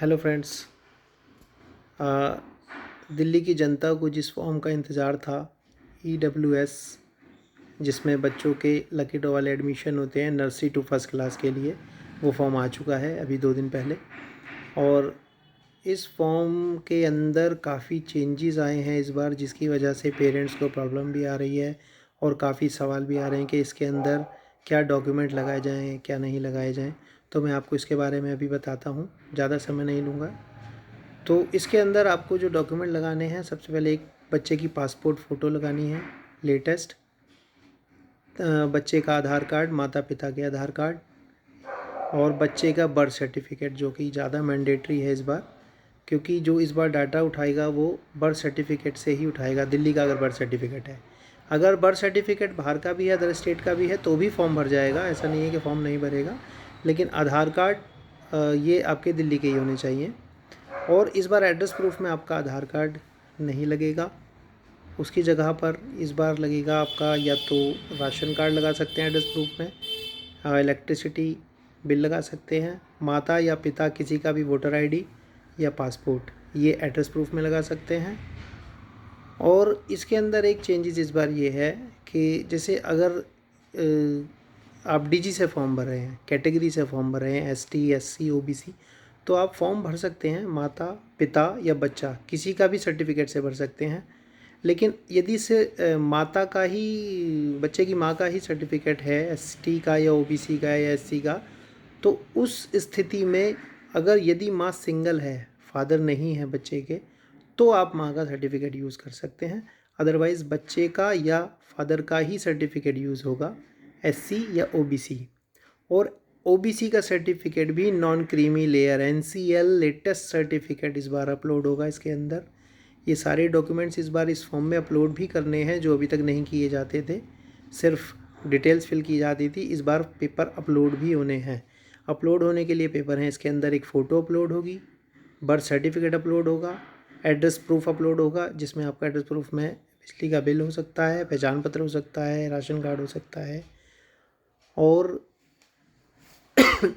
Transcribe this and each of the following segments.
Hello friends. Delhi की जनता को जिस फॉर्म का इंतज़ार था, EWS, जिसमें बच्चों के लकी ड्रॉ वाले एडमिशन होते हैं नर्सरी टू फर्स्ट क्लास के लिए, वो फॉर्म आ चुका है अभी 2 दिन पहले। और इस फॉर्म के अंदर काफ़ी चेंजेस आए हैं इस बार, जिसकी वजह से पेरेंट्स को प्रॉब्लम भी आ रही है और काफ़ी सवाल भी आ रहे हैं कि इसके अंदर क्या डॉक्यूमेंट लगाए जाएँ, क्या नहीं लगाए जाएँ। तो मैं आपको इसके बारे में अभी बताता हूँ, ज़्यादा समय नहीं लूँगा। तो इसके अंदर आपको जो डॉक्यूमेंट लगाने हैं, सबसे पहले एक बच्चे की पासपोर्ट फ़ोटो लगानी है लेटेस्ट, बच्चे का आधार कार्ड, माता पिता के आधार कार्ड और बच्चे का बर्थ सर्टिफिकेट, जो कि ज़्यादा मैंडेटरी है इस बार, क्योंकि जो इस बार डाटा उठाएगा वो बर्थ सर्टिफिकेट से ही उठाएगा। दिल्ली का अगर बर्थ सर्टिफिकेट है, अगर बर्थ सर्टिफिकेट बाहर का भी है, अदर स्टेट का भी है, तो भी फॉर्म भर जाएगा। ऐसा नहीं है कि फॉर्म नहीं भरेगा, लेकिन आधार कार्ड ये आपके दिल्ली के ही होने चाहिए। और इस बार एड्रेस प्रूफ में आपका आधार कार्ड नहीं लगेगा, उसकी जगह पर इस बार लगेगा आपका या तो राशन कार्ड लगा सकते हैं एड्रेस प्रूफ में, इलेक्ट्रिसिटी बिल लगा सकते हैं, माता या पिता किसी का भी वोटर आईडी या पासपोर्ट, ये एड्रेस प्रूफ में लगा सकते हैं। और इसके अंदर एक चेंजेस इस बार ये है कि जैसे अगर आप DG से फॉर्म भर रहे हैं, कैटेगरी से फॉर्म भर रहे हैं, ST SC OBC, तो आप फॉर्म भर सकते हैं माता पिता या बच्चा किसी का भी सर्टिफिकेट से भर सकते हैं। लेकिन यदि से माता का ही, बच्चे की माँ का ही सर्टिफिकेट है, ST का या OBC का या SC का, तो उस स्थिति में अगर यदि माँ सिंगल है, फादर नहीं है बच्चे के, तो आप माँ का सर्टिफिकेट यूज़ कर सकते हैं। अदरवाइज़ बच्चे का या फादर का ही सर्टिफिकेट यूज़ होगा, SC या OBC। और OBC का सर्टिफिकेट भी non creamy layer NCL latest certificate इस बार अपलोड होगा इसके अंदर। ये सारे डॉक्यूमेंट्स इस बार इस फॉर्म में अपलोड भी करने हैं, जो अभी तक नहीं किए जाते थे, सिर्फ डिटेल्स फिल की जाती थी। इस बार पेपर अपलोड भी होने हैं। अपलोड होने के लिए पेपर हैं, इसके अंदर एक फ़ोटो अपलोड होगी, बर्थ सर्टिफिकेट अपलोड होगा, एड्रेस प्रूफ अपलोड होगा, जिसमें आपका एड्रेस प्रूफ में बिजली का बिल हो सकता है, पहचान पत्र हो सकता है, राशन कार्ड हो सकता है। और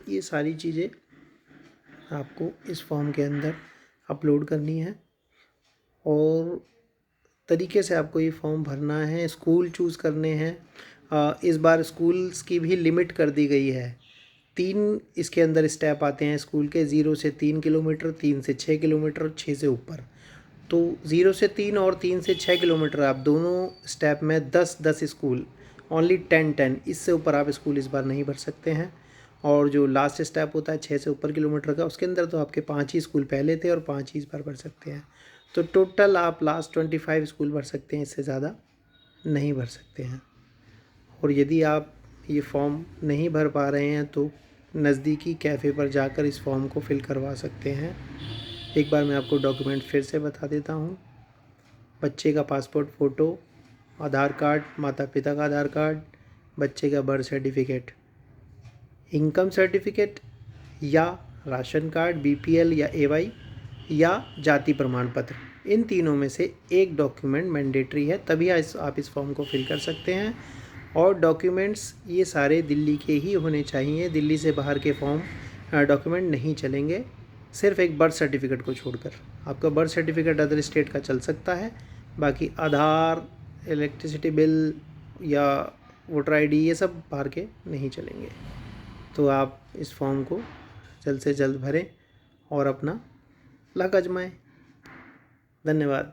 ये सारी चीज़ें आपको इस फॉर्म के अंदर अपलोड करनी है और तरीके से आपको ये फॉर्म भरना है। स्कूल चूज़ करने हैं। इस बार स्कूल्स की भी लिमिट कर दी गई है। 3 इसके अंदर स्टेप आते हैं स्कूल के, 0 से 3 किलोमीटर, 3 से 6 किलोमीटर, 6 से ऊपर। तो 0 से 3 और 3 से 6 किलोमीटर आप दोनों स्टेप में 10-10 स्कूल, ओनली 10-10, इससे ऊपर आप स्कूल इस बार नहीं भर सकते हैं। और जो लास्ट स्टेप होता है 6 से ऊपर किलोमीटर का, उसके अंदर तो आपके 5 ही स्कूल पहले थे और 5 ही इस बार भर सकते हैं। तो टोटल आप लास्ट 25 स्कूल भर सकते हैं, इससे ज़्यादा नहीं भर सकते हैं। और यदि आप ये फॉर्म नहीं भर पा रहे हैं तो नज़दीकी कैफ़े पर जाकर इस फॉर्म को फिल करवा सकते हैं। एक बार मैं आपको डॉक्यूमेंट फिर से बता देता हूँ। बच्चे का पासपोर्ट फ़ोटो, आधार कार्ड, माता पिता का आधार कार्ड, बच्चे का बर्थ सर्टिफिकेट, इनकम सर्टिफिकेट या राशन कार्ड, BPL या AY या जाति प्रमाण पत्र, इन तीनों में से एक डॉक्यूमेंट मैंडेटरी है, तभी आप इस फॉर्म को फिल कर सकते हैं। और डॉक्यूमेंट्स ये सारे दिल्ली के ही होने चाहिए, दिल्ली से बाहर के फॉर्म डॉक्यूमेंट नहीं चलेंगे, सिर्फ एक बर्थ सर्टिफिकेट को छोड़कर। आपका बर्थ सर्टिफिकेट अदर स्टेट का चल सकता है, बाकी आधार, इलेक्ट्रिसिटी बिल या वोटर ID ये सब बाहर के नहीं चलेंगे। तो आप इस फॉर्म को जल्द से जल्द भरें और अपना लक आजमाएं। धन्यवाद।